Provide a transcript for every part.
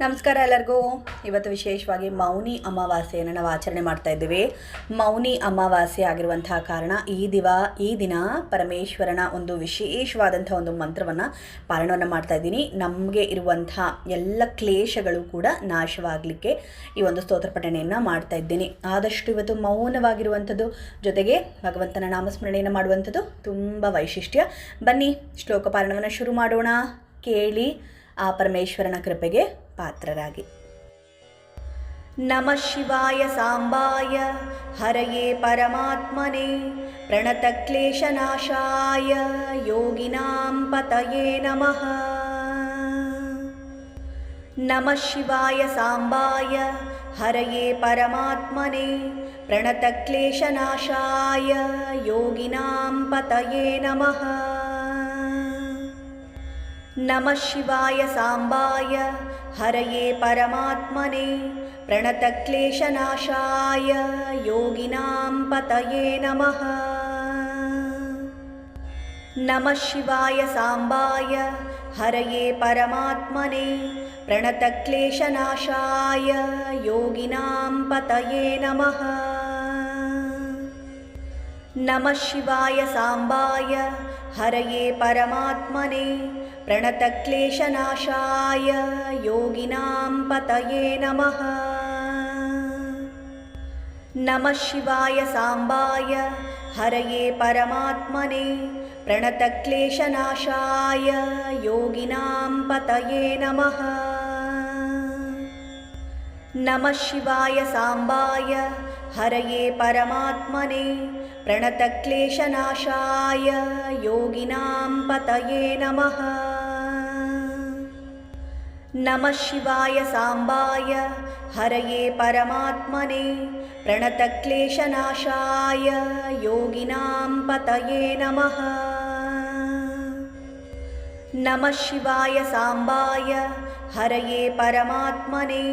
ನಮಸ್ಕಾರ ಎಲ್ಲರಿಗೂ. ಇವತ್ತು ವಿಶೇಷವಾಗಿ ಮೌನಿ ಅಮಾವಾಸ್ಯೆಯನ್ನು ನಾವು ಆಚರಣೆ ಮಾಡ್ತಾ ಇದ್ದೀವಿ. ಮೌನಿ ಅಮಾವಾಸ್ಯೆ ಆಗಿರುವಂತಹ ಕಾರಣ ಈ ದಿನ ಪರಮೇಶ್ವರನ ಒಂದು ವಿಶೇಷವಾದಂಥ ಒಂದು ಮಂತ್ರವನ್ನು ಪಾರಣವನ್ನು ಮಾಡ್ತಾ ಇದ್ದೀನಿ. ನಮಗೆ ಇರುವಂಥ ಎಲ್ಲ ಕ್ಲೇಶಗಳು ಕೂಡ ನಾಶವಾಗಲಿಕ್ಕೆ ಈ ಒಂದು ಸ್ತೋತ್ರ ಪಠಣೆಯನ್ನು ಮಾಡ್ತಾ ಇದ್ದೀನಿ. ಆದಷ್ಟು ಇವತ್ತು ಮೌನವಾಗಿರುವಂಥದ್ದು, ಜೊತೆಗೆ ಭಗವಂತನ ನಾಮಸ್ಮರಣೆಯನ್ನು ಮಾಡುವಂಥದ್ದು ತುಂಬ ವೈಶಿಷ್ಟ್ಯ. ಬನ್ನಿ ಶ್ಲೋಕ ಪಾರಣವನ್ನು ಶುರು ಮಾಡೋಣ. ಕೇಳಿ, ಆ ಪರಮೇಶ್ವರನ ಕೃಪೆಗೆ ಪಾತ್ರರಾಗಿ. ನಮಃ ಶಿವಾಯ ಸಾಂಬಾಯ ಹರಯೇ ಪರಮಾತ್ಮನೇ ಪ್ರಣತಕ್ಲೇಶನಾಶಾಯ ಯೋಗಿನಾಂ ಪತಯೇ ನಮಃ. ನಮಃ ಶಿವಾಯ ಸಾಂಬಾಯ ಹರಯೇ ಪರಮಾತ್ಮನೇ ಪ್ರಣತಕ್ಲೇಶನಾಶಾಯ ಯೋಗಿನಾಂ ಪತಯೇ ನಮಃ. ನಮಃ ಶಿವಾಯ ಸಾಂಬಾಯ ಹರಯೇ ಪರಮಾತ್ಮನೇ ಪ್ರಣತಕ್ಲೇಶನಾಶಾಯ ಯೋಗಿನಾಂ ಪತಯೇ ನಮಃ. ನಮಃ ಶಿವಾಯ ಸಾಂಬಾಯ ಹರಯೇ ಪರಮಾತ್ಮನೇ ಪ್ರಣತಕ್ಲೇಶನಾಶಾಯ ಯೋಗಿನಾಂ ಪತಯೇ ನಮಃ. ನಮಃ ಶಿವಾಯ ಸಾಂಬಾಯ ಹರಯೇ ಪರಮಾತ್ಮನೇ ಪ್ರಣತಕ್ಲೇಶನಾಶಾಯ ಯೋಗಿನಾಂ ಪತಯೇ ನಮಃ. ನಮಃ ಶಿವಾಯ ಸಾಂಬಾಯ ಹರಯೇ ಪರಮಾತ್ಮನೇ ಪ್ರಣತಕ್ಲೇಶನಾಶಾಯ ಯೋಗಿನಾಂ ಪತಯೇ ನಮಃ. ನಮಃ ಶಿವಾಯ ಸಾಂಬಾಯ ಹರಯೇ ಪರಮಾತ್ಮನೇ ಪ್ರಣತಕ್ಲೇಶನಾಶಾಯ ಯೋಗಿನಾಂ ಪತಯೇ ನಮಃ. ನಮಃ ಶಿವಾಯ ಸಾಂಬಾಯ ಹರಯೇ ಪರಮಾತ್ಮನೇ ಪ್ರಣತಕ್ಲೇಶನಾಶಾಯ ಯೋಗಿನಾಂ ಪತಯೇ ನಮಃ. ನಮಃ ಶಿವಾಯ ಸಾಂಬಾಯ ಹರಯೇ ಪರಮಾತ್ಮನೇ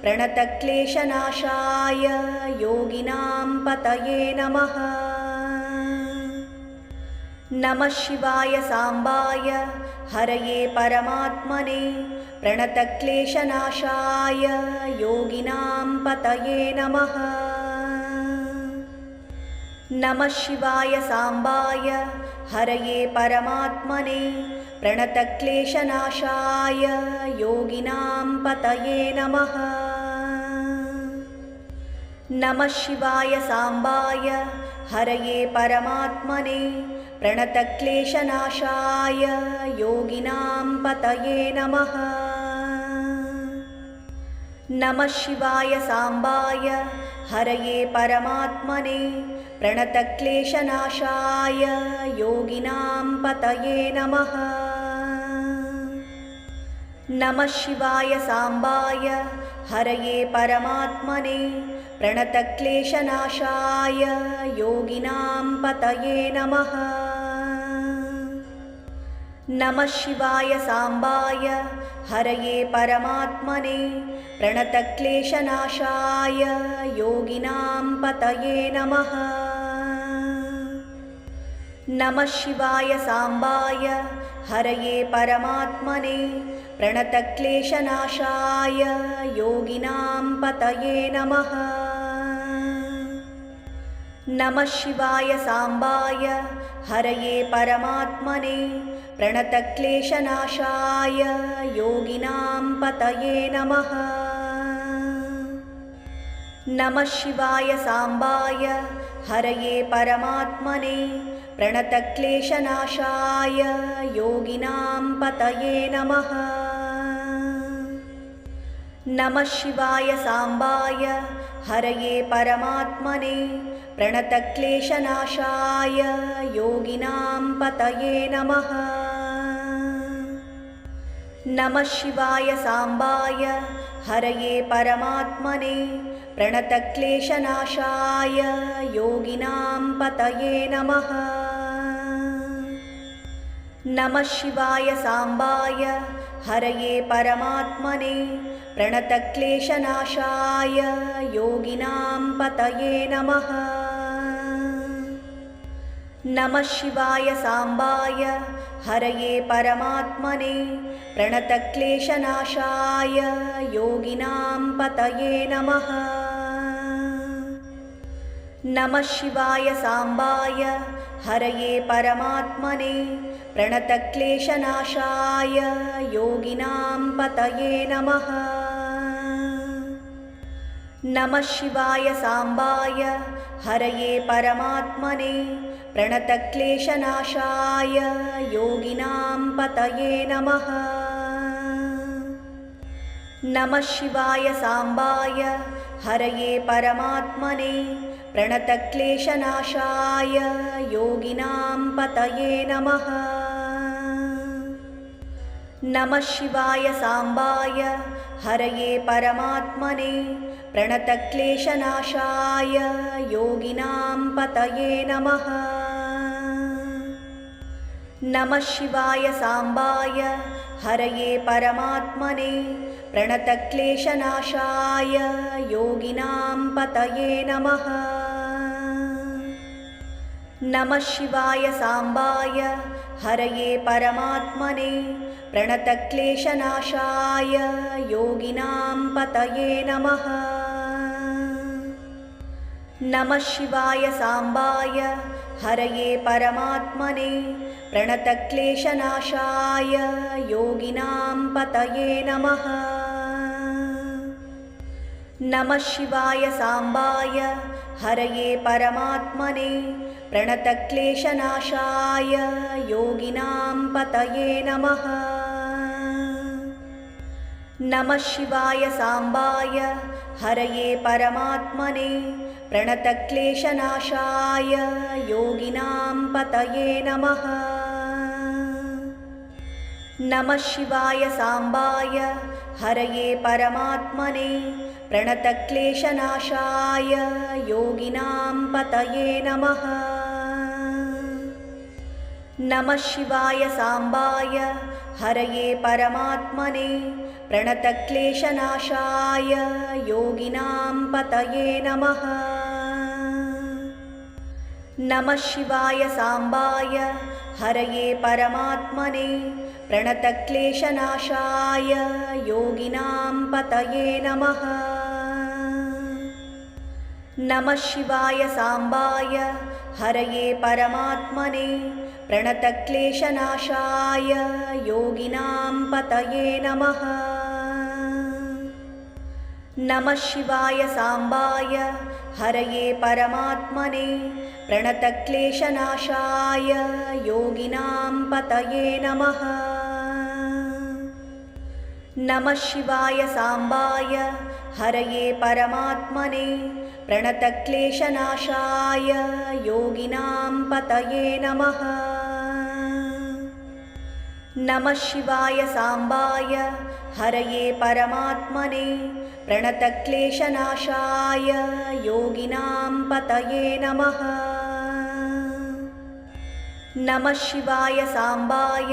ಪ್ರಣತಕ್ಲೇಶನಾಶಾಯ ಯೋಗಿನಾಂ ಪತಯೇ ನಮಃ. ನಮಃ ಶಿವಾಯ ಸಾಂಬಾಯ ಹರಯೇ ಪರಮಾತ್ಮನೇ ಪ್ರಣತಕ್ಲೇಶನಾಶಾಯ ಯೋಗಿನಾಂ ಪತಯೇ ನಮಃ. ನಮಃ ಶಿವಾಯ ಸಾಂಬಾಯ ಹರಯೇ ಪರಮಾತ್ಮನೇ ಪ್ರಣತಕ್ಲೇಶನಾಶಾಯ ಯೋಗಿನಾಂ ಪತಯೇ ನಮಃ. ನಮಃ ಶಿವಾಯ ಸಾಂಬಾಯ ಹರಯೇ ಪರಮಾತ್ಮನೇ ಪ್ರಣತಕ್ಲೇಶನಾಶಾಯ ಯೋಗಿನಾಂ ಪತಯೇ ನಮಃ. ನಮಃ ಶಿವಾಯ ಸಾಂಬಾಯ ಹರಯೇ ಪರಮಾತ್ಮನೇ ಪ್ರಣತಕ್ಲೇಶನಾಶಾಯ ಯೋಗಿನಾಂ ಪತಯೇ ನಮಃ. ನಮಃ ಶಿವಾಯ ಸಾಂಬಾಯ ಹರಯೇ ಪರಮಾತ್ಮನೇ ಪ್ರಣತಕ್ಲೇಶನಾಶಾಯ ಯೋಗಿನಾಂ ಪತಯೇ ನಮಃ. ನಮಃ ಶಿವಾಯ ಸಾಂಬಾಯ ಹರಯೇ ಪರಮಾತ್ಮನೇ ಪ್ರಣತಕ್ಲೇಶನಾಶಾಯ ಯೋಗಿನಾಂ ಪತಯೇ ನಮಃ. ನಮಃ ಶಿವಾಯ ಸಾಂಬಾಯ ಹರಯೇ ಪರಮಾತ್ಮನೇ ಪ್ರಣತಕ್ಲೇಶನಾಶಾಯ ಯೋಗಿನಾಂ ಪತಯೇ ನಮಃ. ನಮಃ ಶಿವಾಯ ಸಾಂಬಾಯ ಹರಯೇ ಪರಮಾತ್ಮನೇ ಪ್ರಣತಕ್ಲೇಶನಾಶಾಯ ಯೋಗಿನಾಂ ಪತಯೇ ನಮಃ. ನಮಃ ಶಿವಾಯ ಸಾಂಬಾಯ ಹರಯೇ ಪರಮಾತ್ಮನೇ ಪ್ರಣತಕ್ಲೇಶನಾಶಾಯ ಯೋಗಿನಾಂ ಪತಯೇ ನಮಃ. ನಮಃ ಶಿವಾಯ ಸಾಂಬಾಯ ಹರಯೇ ಪರಮಾತ್ಮನೇ ಪ್ರಣತಕ್ಲೇಶನಾಶಾಯ ಯೋಗಿನಾಂ ಪತಯೇ ನಮಃ. ನಮಃ ಶಿವಾಯ ಸಾಂಬಾಯ ಹರಯೇ ಪರಮಾತ್ಮನೇ ಪ್ರಣತಕ್ಲೇಶನಾಶಾಯ ಯೋಗಿನಾಂ ಪತಯೇ ನಮಃ. ನಮಃ ಶಿವಾಯ ಸಾಂಬಾಯ ಹರಯೇ ಪರಮಾತ್ಮನೇ ಪ್ರಣತಕ್ಲೇಶನಾಶಾಯ ಯೋಗಿನಾಂ ಪತಯೇ ನಮಃ. ನಮಃ ಶಿವಾಯ ಸಾಂಬಾಯ हरये परमात्मने प्रणतक्लेशनाशाय योगिनां पतये नमः। नमः शिवाय साम्बाय हरये परमात्मने प्रणतक्लेशनाशाय योगिनां पतये नमः। नमः शिवाय साम्बाय हरये परमात्मने प्रणतक्लेशनाशाय योगिनां पतये नमः। नमः शिवाय साम्बाय हरये परमात्मने प्रणतक्लेशनाशाय योगिनां पतये नमः। नमः शिवाय साम्बाय हरये परमात्मने प्रणतक्लेशनाशाय योगिनां पतये नमः। नमः शिवाय साम्बाय हरये परमात्मने प्रणतक्लेशनाशाय योगिनां पतये नमः। नमः शिवाय साम्बाय हरये परमात्मने प्रणतक्लेशनाशाय योगिनां पतये नमः। नमः शिवाय साम्बाय हरये परमात्मने प्रणतक्लेशनाशाय योगिनां पतये नमः। नमः शिवाय साम्बाय हरये परमात्मने प्रणतक्लेशनाशाय योगिनां पतये नमः। नमः शिवाय साम्बाय हरये परमात्मने प्रणतक्लेशनाशाय योगिनां पतये नमः। नमः शिवाय साम्बाय हरये परमात्मने प्रणतक्लेशनाशाय योगिनां पतये नमः। नमः शिवाय साम्बाय हरये परमात्मने प्रणतक्लेशनाशाय योगिनां पतये नमः। नमः शिवाय साम्बाय हरये परमात्मने प्रणतक्लेशनाशाय योगिनां पतये नमः। नमः शिवाय साम्बाय हरये परमात्मने प्रणतक्लेशनाशाय योगिनां पतये नमः। नमः शिवाय साम्बाय हरये परमात्मने प्रणतक्लेशनाशाय योगिनां पतये नमः। नमः शिवाय साम्बाय हरये परमात्मने प्रणतक्लेशनाशाय योगिनां पतये नमः। नमः शिवाय साम्बाय हरये परमात्मने प्रणतक्लेशनाशाय योगिनां पतये नमः। नमः शिवाय साम्बाय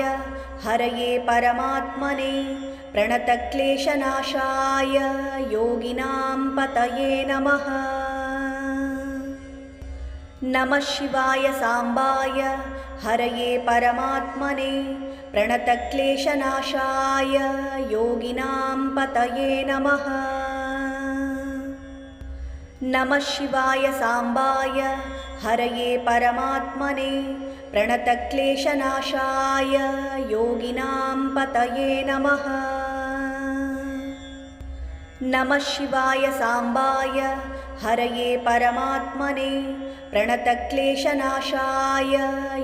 हरये परमात्मने प्रणतक्लेशनाशाय योगिनां पतये नमः। नमः शिवाय साम्बाय हरये परमात्मने प्रणतक्लेशनाशाय योगिनां पतये नमः। नमः शिवाय साम्बाय हरये परमात्मने प्रणतक्लेशनाशाय योगिनां पतये नमः। नमः शिवाय साम्बाय हरये परमात्मने प्रणतक्लेशनाशाय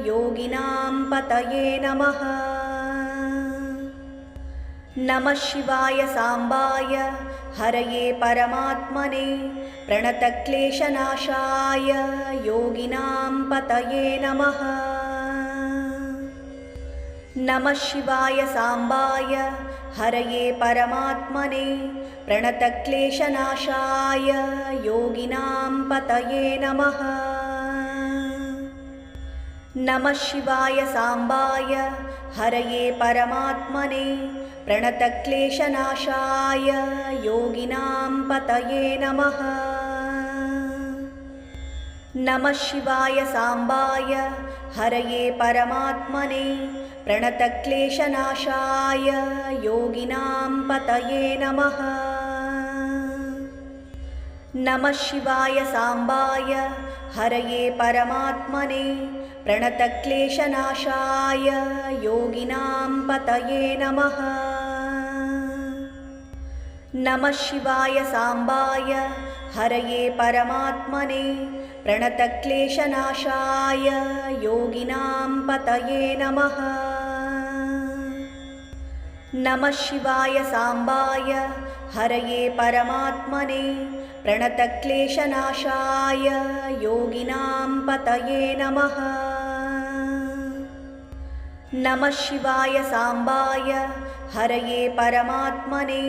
योगिनां पतये नमः। नमः शिवाय साम्बाय हरये परमात्मने प्रणतक्लेशनाशाय योगिनां पतये नमः। नमः शिवाय साम्बाय हरये परमात्मने प्रणतक्लेशनाशाय योगिनां पतये नमः। नमः शिवाय साम्बाय हरये परमात्मने प्रणतक्लेशनाशाय योगिनां पतये नमः। नमः शिवाय साम्बाय हरये परमात्मने प्रणतक्लेशनाशाय योगिनां पतये नमः। नमः शिवाय साम्बाय हरये परमात्मने प्रणतक्लेशनाशाय योगिनां पतये नमः। नमः शिवाय साम्बाय हरये परमात्मने प्रणतक्लेशनाशाय योगिनां पतये नमः। नमः शिवाय साम्बाय हरये परमात्मने प्रणतक्लेशनाशाय योगिनां पतये नमः। नमः शिवाय साम्बाय हरये परमात्मने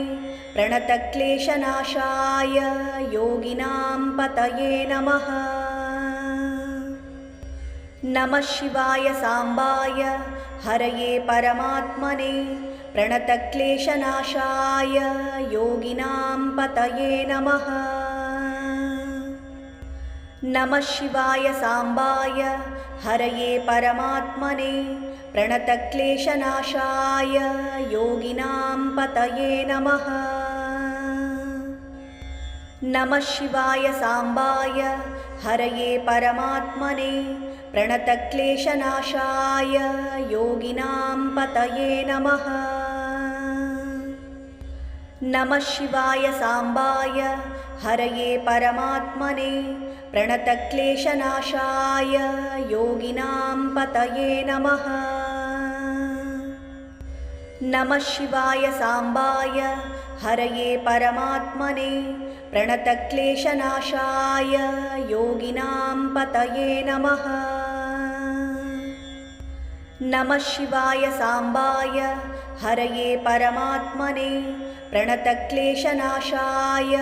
प्रणतक्लेशनाशाय योगिनां पतये नमः। नमः शिवाय साम्बाय हरये परमात्मने प्रणतक्लेशनाशाय योगिनां पतये नमः। नमः शिवाय साम्बाय हरये परमात्मने प्रणतक्लेशनाशाय योगिनां पतये नमः। नमः शिवाय साम्बाय हरये परमात्मने प्रणतक्लेशनाशाय योगिनां पतये नमः। नमः शिवाय साम्बाय हरये परमात्मने प्रणतक्लेशनाशाय योगिनां पतये नमः। नमः शिवाय साम्बाय हरये परमात्मने प्रणतक्लेशनाशाय योगिनां पतये नमः। नमः शिवाय साम्बाय हरये परमात्मने प्रणतक्लेशनाशाय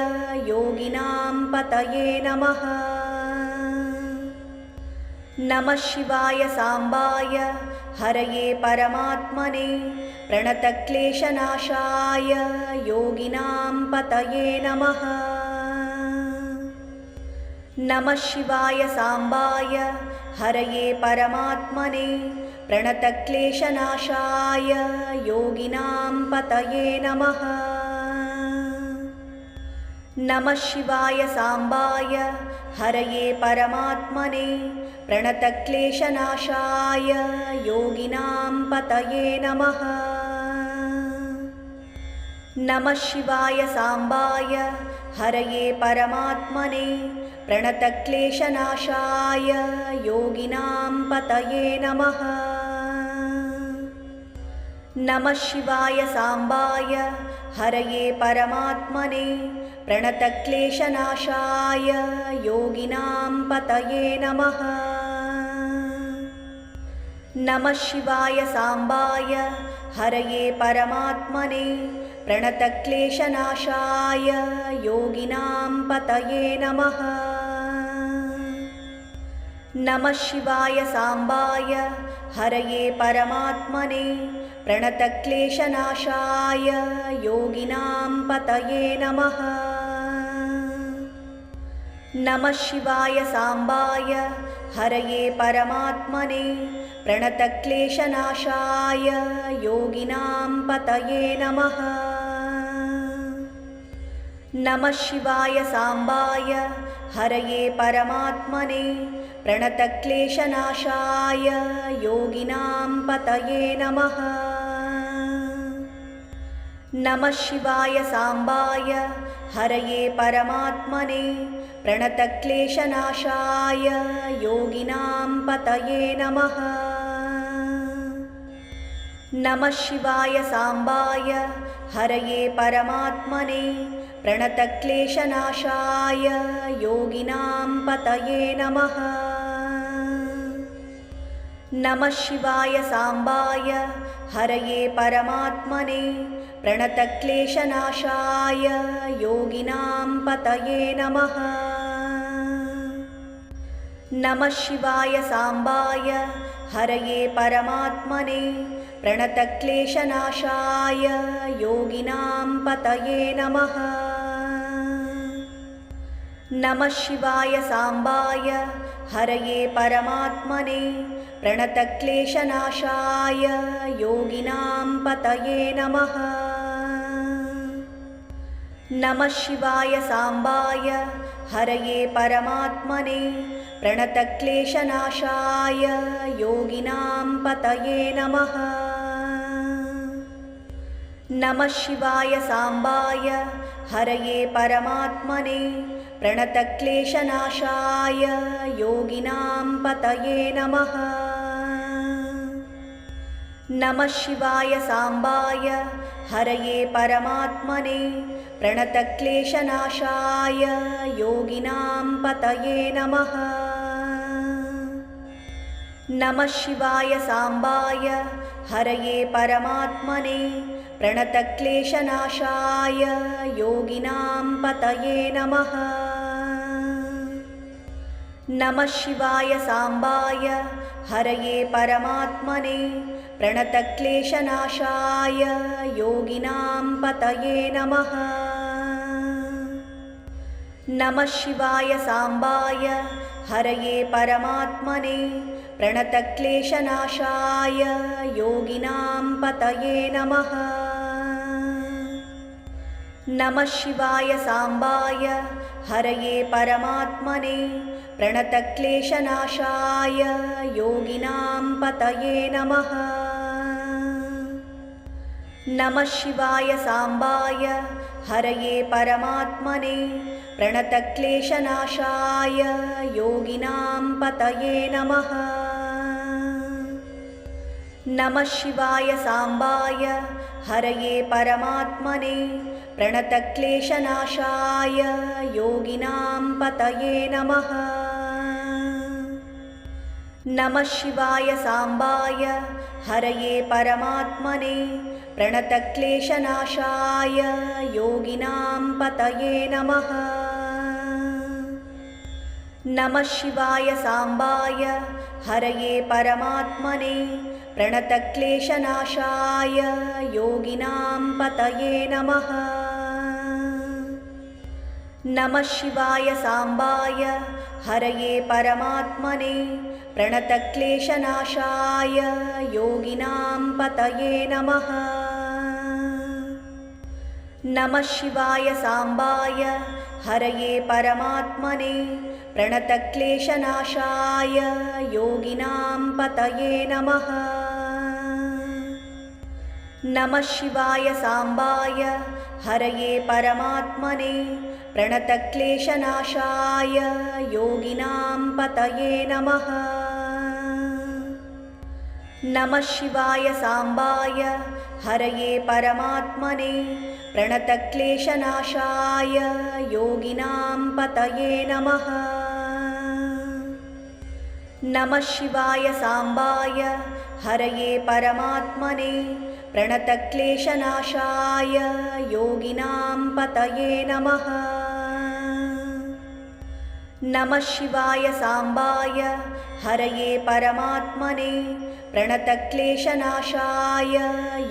योगिनां पतये नमः। नमः शिवाय साम्बाय हरये परमात्मने प्रणतक्लेशनाशाय योगिनां पतये नमः। नमः शिवाय साम्बाय हरये परमात्मने प्रणतक्लेशनाशाय योगिनां पतये नमः। नमः शिवाय साम्बाय हरये परमात्मने प्रणतक्लेशनाशाय योगिनां पतये नमः। नमः शिवाय साम्बाय हरये परमात्मने प्रणतक्लेशनाशाय योगिनां पतये नमः। नमः शिवाय साम्बाय हरये परमात्मने प्रणतक्लेशनाशाय योगिनां पतये नमः। नमः शिवाय साम्बाय हरये परमात्मने प्रणतक्लेशनाशाय योगिनां पतये नमः। नमः शिवाय साम्बाय हरये परमात्मने प्रणतक्लेशनाशाय योगिनां पतये नमः। नमः शिवाय साम्बाय हरये परमात्मने प्रणतक्लेशनाशाय योगिनां पतये नमः। नमः शिवाय साम्बाय हरये परमात्मने प्रणतक्लेशनाशाय योगिनां पतये नमः। नमः शिवाय साम्बाय हरये परमात्मने प्रणतक्लेशनाशाय योगिनां पतये नमः। नमः शिवाय साम्बाय हरये परमात्मने प्रणतक्लेशनाशाय योगिनां पतये नमः। नमः शिवाय साम्बाय हरये परमात्मने प्रणतक्लेशनाशाय योगिनां पतये नमः। नमः शिवाय साम्बाय हरये परमात्मने प्रणतक्लेशनाशाय योगिनां पतये नमः। नमः शिवाय साम्बाय हरये परमात्मने प्रणतक्लेशनाशाय योगिनां पतये नमः। नमः शिवाय साम्बाय हरये परमात्मने प्रणतक्लेशनाशाय योगिनां पतये नमः। नमः शिवाय साम्बाय हरये परमात्मने प्रणतक्लेशनाशाय योगिनां पतये नमः। नमः शिवाय साम्बाय हरये परमात्मने प्रणतक्लेशनाशाय योगिनां पतये नमः। नमः शिवाय साम्बाय हरये परमात्मने प्रणतक्लेशनाशाय योगिनां पतये नमः। नमः शिवाय साम्बाय हरये परमात्मने प्रणतक्लेशनाशाय योगिनां पतये नमः। नमः शिवाय साम्बाय हरये परमात्मने प्रणतक्लेशनाशाय योगिनां पतये नमः। नमः शिवाय साम्बाय हरये परमात्मने प्रणतक्लेशनाशाय योगिनां पतये नमः। नमः शिवाय साम्बाय हरये परमात्मने प्रणतक्लेशनाशाय योगिनां पतये नमः। नमः शिवाय साम्बाय हरये परमात्मने प्रणतक्लेशनाशाय योगिनां पतये नमः। नमः शिवाय साम्बाय हरये परमात्मने प्रणतक्लेशनाशाय योगिनां पतये नमः। नमः शिवाय साम्बाय हरये परमात्मने प्रणतक्लेशनाशाय योगिनां पतये नमः। नमः शिवाय साम्बाय हरये परमात्मने प्रणतक्लेशनाशाय योगिनां पतये नमः। नमः शिवाय साम्बाय हरये परमात्मने प्रणतक्लेशनाशाय योगिनां पतये नमः। नमः शिवाय साम्बाय हरये परमात्मने प्रणतक्लेशनाशाय योगिनां पतये नमः। नमः शिवाय साम्बाय हरये परमात्मने प्रणतक्लेशनाशाय योगिनां पतये नमः। नमः शिवाय साम्बाय हरये परमात्मने प्रणतक्लेशनाशाय योगिनां पतये नमः। नमः शिवाय साम्बाय हरये परमात्मने प्रणतक्लेशनाशाय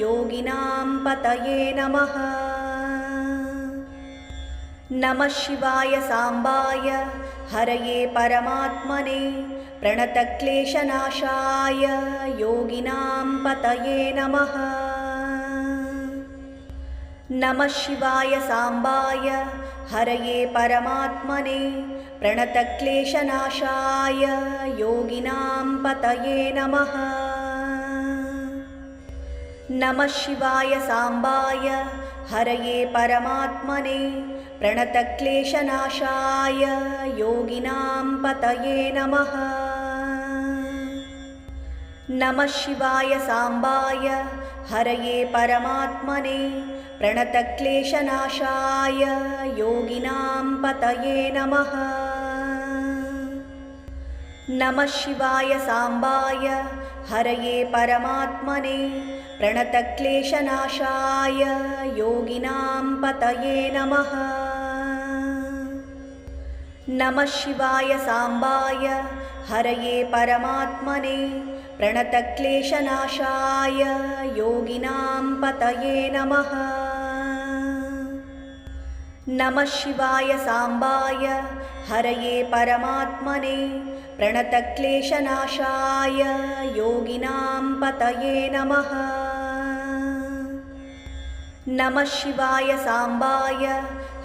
योगिनां पतये नमः। नमः शिवाय साम्बाय हरये परमात्मने प्रणतक्लेशनाशाय योगिनां पतये नमः। नमः शिवाय साम्बाय हरये परमात्मने प्रणतक्लेशनाशाय योगिनां पतये नमः। नमः शिवाय साम्बाय हरये परमात्मने प्रणतक्लेशनाशाय योगिनां पतये नमः। नमः शिवाय साम्बाय हरये परमात्मने प्रणतक्लेशनाशाय योगिनां पतये नमः। नमः शिवाय साम्बाय हरये परमात्मने प्रणतक्लेशनाशाय योगिनां पतये नमः। नमः शिवाय साम्बाय हरये परमात्मने प्रणतक्लेशनाशाय योगिनां पतये नमः। नमः शिवाय साम्बाय हरये परमात्मने प्रणतक्लेशनाशाय योगिनां पतये नमः। नमः शिवाय साम्बाय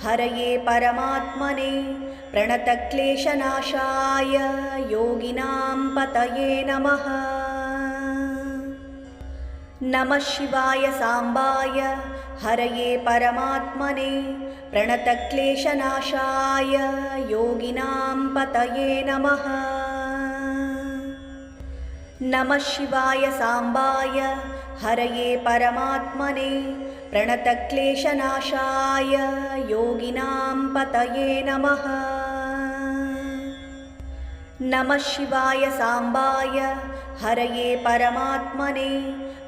हरये परमात्मने प्रणतक्लेशनाशाय योगिनां पतये नमः। नमः शिवाय साम्बाय हरये परमात्मने प्रणतक्लेशनाशाय योगिनां पतये नमः। नमः शिवाय साम्बाय हरये परमात्मने प्रणतक्लेशनाशाय योगिनां पतये नमः। नमः शिवाय साम्बाय हरये परमात्मने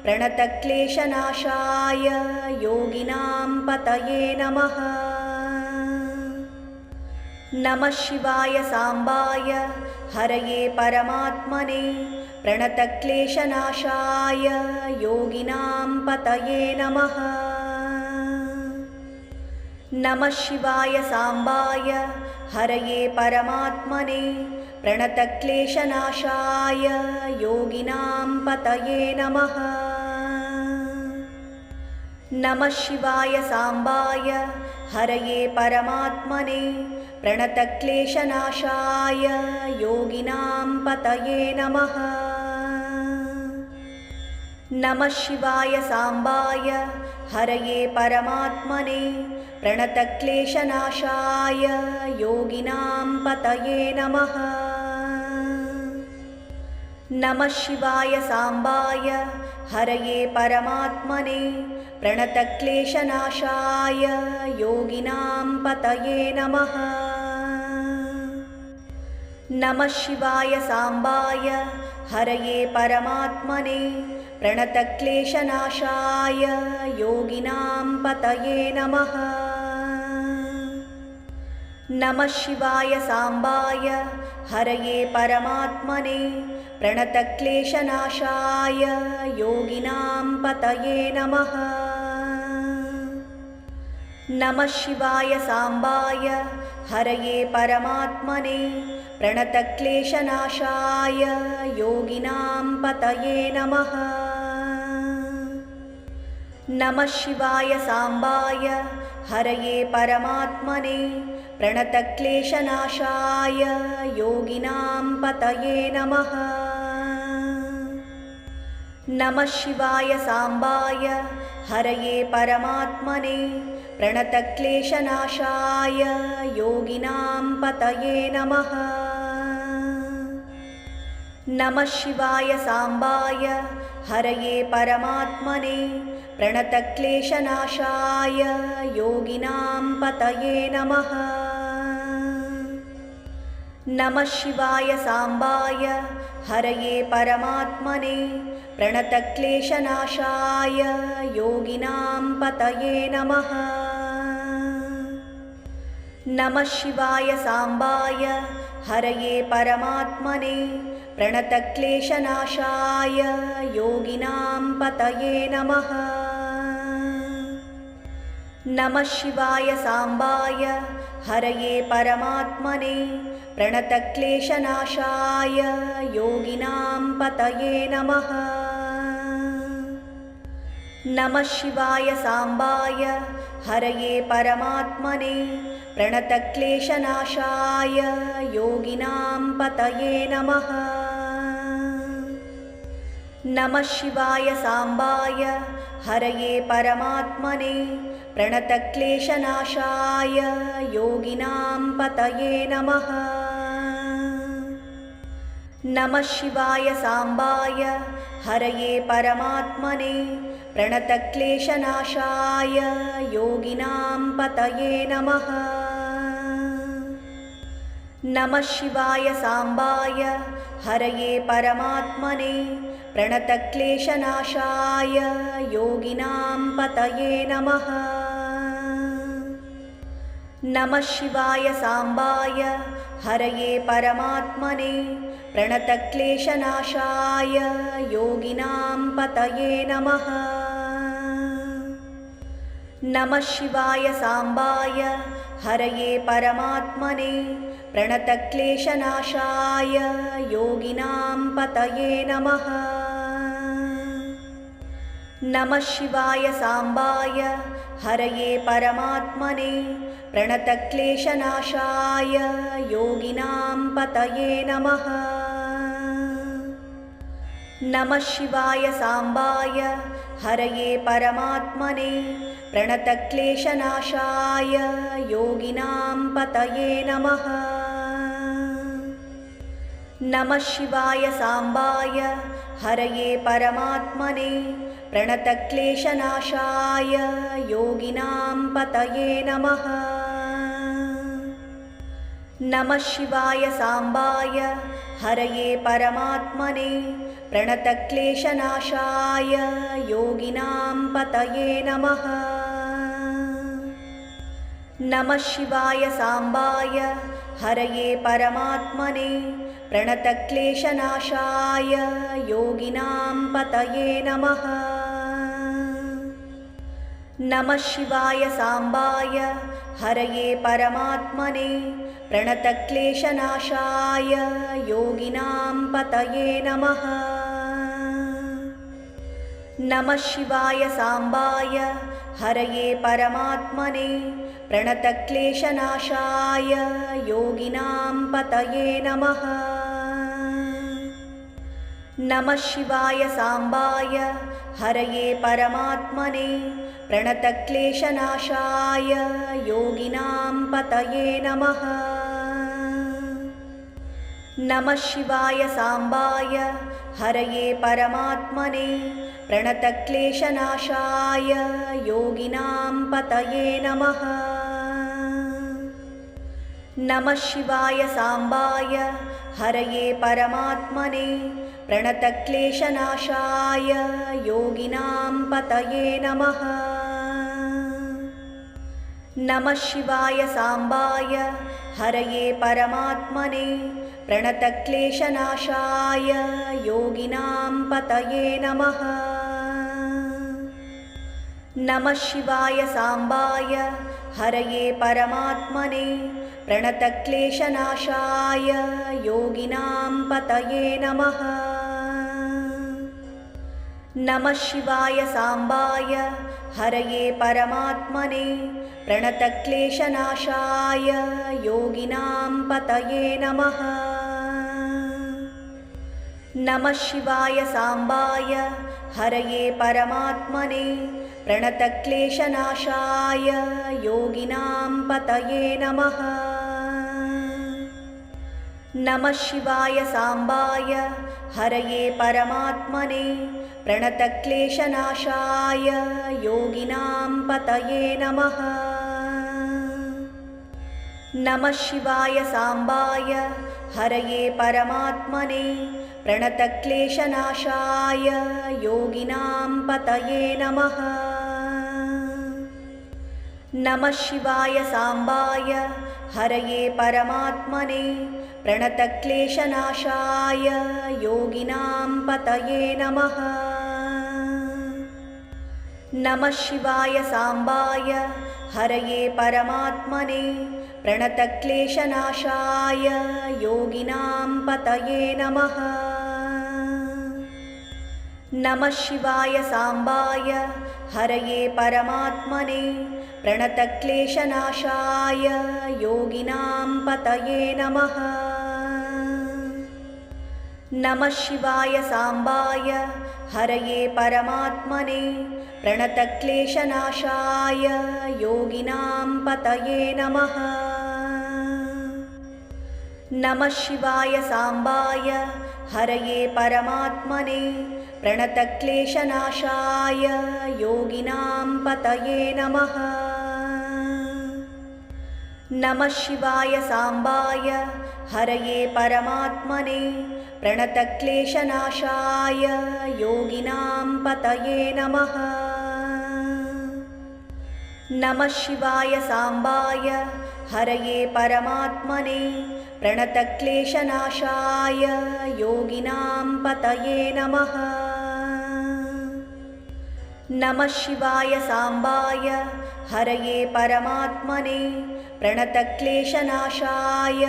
प्रणतक्लेशनाशाय योगिनां पतये नमः। नमः शिवाय साम्बाय हरये परमात्मने प्रणतक्लेशनाशाय योगिनां पतये नमः। नमः शिवाय साम्बाय हरये परमात्मने प्रणतक्लेशनाशाय योगिनां पतये नमः। नमः शिवाय साम्बाय हरये परमात्मने प्रणतक्लेशनाशाय योगिनां पतये नमः। नमः शिवाय साम्बाय हरये परमात्मने प्रणतक्लेशनाशाय योगिनां पतये नमः। नमः शिवाय साम्बाय हरये परमात्मने प्रणतक्लेशनाशाय योगिनां पतये नमः। नमः शिवाय साम्बाय हरये परमात्मने प्रणतक्लेशनाशाय योगिनां पतये नमः। नमः शिवाय साम्बाय हरये परमात्मने प्रणतक्लेशनाशाय योगिनां पतये नमः। नमः शिवाय साम्बाय हरये परमात्मने प्रणतक्लेशनाशाय योगिनां पतये नमः। नमः शिवाय साम्बाय हरये परमात्मने प्रणतक्लेशनाशाय योगिनां पतये नमः। नमः शिवाय साम्बाय हरये परमात्मने प्रणतक्लेशनाशाय योगिनां पतये नमः। नमः शिवाय साम्बाय हरये परमात्मने प्रणतक्लेशनाशाय योगिनां पतये नमः। नमः शिवाय साम्बाय हरये परमात्मने प्रणतक्लेशनाशाय योगिनां पतये नमः। नमः शिवाय साम्बाय हरये परमात्मने प्रणतक्लेशनाशाय योगिनां पतये नमः। नमः शिवाय साम्बाय हरये परमात्मने प्रणतक्लेशनाशाय योगिनां पतये नमः। नमः शिवाय साम्बाय हरये परमात्मने प्रणतक्लेशनाशाय योगिनां पतये नमः। नमः शिवाय साम्बाय हरये परमात्मने प्रणतक्लेशनाशाय योगिनां पतये नमः। नमः शिवाय साम्बाय हरये परमात्मने प्रणतक्लेशनाशाय योगिनां पतये नमः। नमः शिवाय साम्बाय हरये परमात्मने प्रणतक्लेशनाशाय योगिनां पतये नमः। नमः शिवाय साम्बाय हरये परमात्मने प्रणतक्लेशनाशाय योगिनां पतये नमः। नमः शिवाय साम्बाय हरये परमात्मने प्रणतक्लेशनाशाय योगिनां पतये नमः। नमः शिवाय साम्बाय हरये परमात्मने प्रणतक्लेशनाशाय योगिनां पतये नमः। नमः शिवाय साम्बाय हरये परमात्मने प्रणतक्लेशनाशाय योगिनां पतये नमः। नमः शिवाय साम्बाय हरये परमात्मने प्रणतक्लेशनाशाय योगिनां पतये नमः। नमः शिवाय साम्बाय हरये परमात्मने प्रणतक्लेशनाशाय योगिनां पतये नमः। नमः शिवाय साम्बाय हरये परमात्मने प्रणतक्लेशनाशाय योगिनां पतये नमः। नमः शिवाय साम्बाय हरये परमात्मने प्रणतक्लेशनाशाय योगिनां पतये नमः। नमः शिवाय साम्बाय हरये परमात्मने प्रणतक्लेशनाशाय योगिनां पतये नमः। नमः शिवाय साम्बाय हरये परमात्मने प्रणतक्लेशनाशाय योगिनां पतये नमः। नमः शिवाय साम्बाय हरये परमात्मने प्रणतक्लेशनाशाय योगिनां पतये नमः। नमः शिवाय साम्बाय हरये परमात्मने प्रणतक्लेशनाशाय योगिनां पतये नमः। नमः शिवाय साम्बाय हरये परमात्मने प्रणतक्लेशनाशाय योगिनां पतये नमः। नमः शिवाय साम्बाय हरये परमात्मने प्रणतक्लेशनाशाय योगिनां पतये नमः। नमः शिवाय साम्बाय हरये परमात्मने प्रणतक्लेशनाशाय योगिनां पतये नमः। नमः शिवाय साम्बाय हरये परमात्मने प्रणतक्लेशनाशाय योगिनां पतये नमः। नमः शिवाय साम्बाय हरये परमात्मने प्रणतक्लेशनाशाय योगिनां पतये नमः। नमः शिवाय साम्बाय हरये परमात्मने प्रणतक्लेशनाशाय योगिनां पतये नमः। नमः शिवाय साम्बाय हरये परमात्मने प्रणतक्लेशनाशाय योगिनां पतये नमः। नमः शिवाय साम्बाय हरये परमात्मने प्रणतक्लेशनाशाय योगिनां पतये नमः। नमः शिवाय साम्बाय हरये परमात्मने प्रणतक्लेशनाशाय योगिनां पतये नमः। नमः शिवाय साम्बाय हरये परमात्मने प्रणतक्लेशनाशाय योगिनां पतये नमः। नमः शिवाय साम्बाय हरये परमात्मने प्रणतक्लेशनाशाय योगिनां पतये नमः। नमः शिवाय साम्बाय हरये परमात्मने प्रणतक्लेशनाशाय योगिनां पतये नमः। नमः शिवाय साम्बाय हरये परमात्मने प्रणतक्लेशनाशाय योगिनां पतये नमः। नमः शिवाय साम्बाय हरये परमात्मने प्रणतक्लेशनाशाय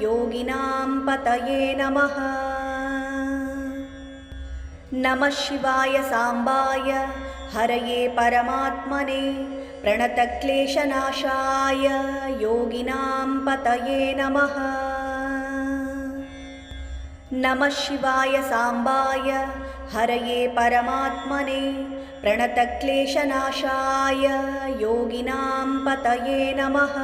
योगिनां पतये नमः। नमः शिवाय साम्बाय हरये परमात्मने प्रणतक्लेशनाशाय योगिनां पतये नमः। नमः शिवाय साम्बाय हरये परमात्मने प्रणतक्लेशनाशाय योगिनां पतये नमः।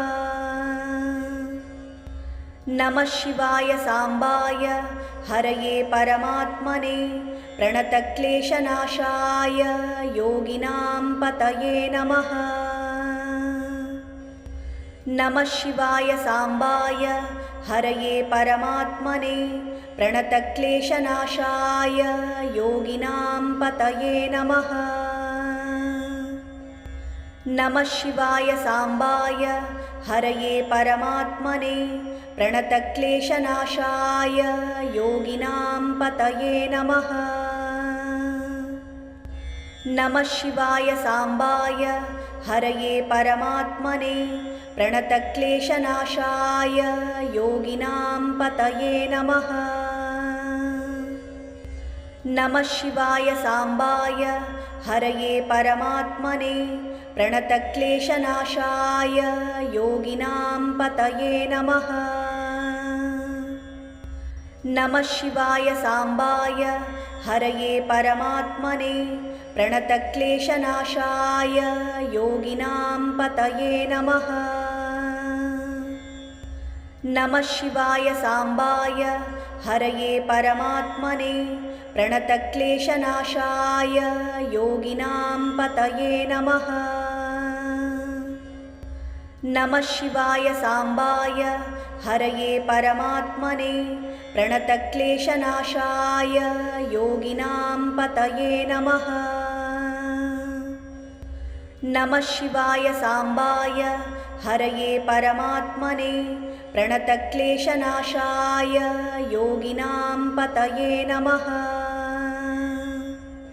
नमः शिवाय साम्बाय हरये परमात्मने प्रणतक्लेशनाशाय योगिनां पतये नमः। नमः शिवाय साम्बाय हरये परमात्मने प्रणतक्लेशनाशाय योगिनां पतये नमः। नमः शिवाय साम्बाय हरये परमात्मने प्रणतक्लेशनाशाय योगिनां पतये नमः। नमः शिवाय साम्बाय हरये परमात्मने प्रणतक्लेशनाशाय योगिनां पतये नमः। नमः शिवाय साम्बाय हरये परमात्मने प्रणतक्लेशनाशाय योगिनां पतये नमः। नमः शिवाय साम्बाय हरये परमात्मने प्रणतक्लेशनाशाय योगिनां पतये नमः। नमः शिवाय साम्बाय हरये परमात्मने प्रणतक्लेशनाशाय योगिनां पतये नमः। नमः शिवाय साम्बाय हरये परमात्मने प्रणतक्लेशनाशाय योगिनां पतये नमः। नमः शिवाय साम्बाय हरये परमात्मने प्रणतक्लेशनाशाय योगिनां पतये नमः।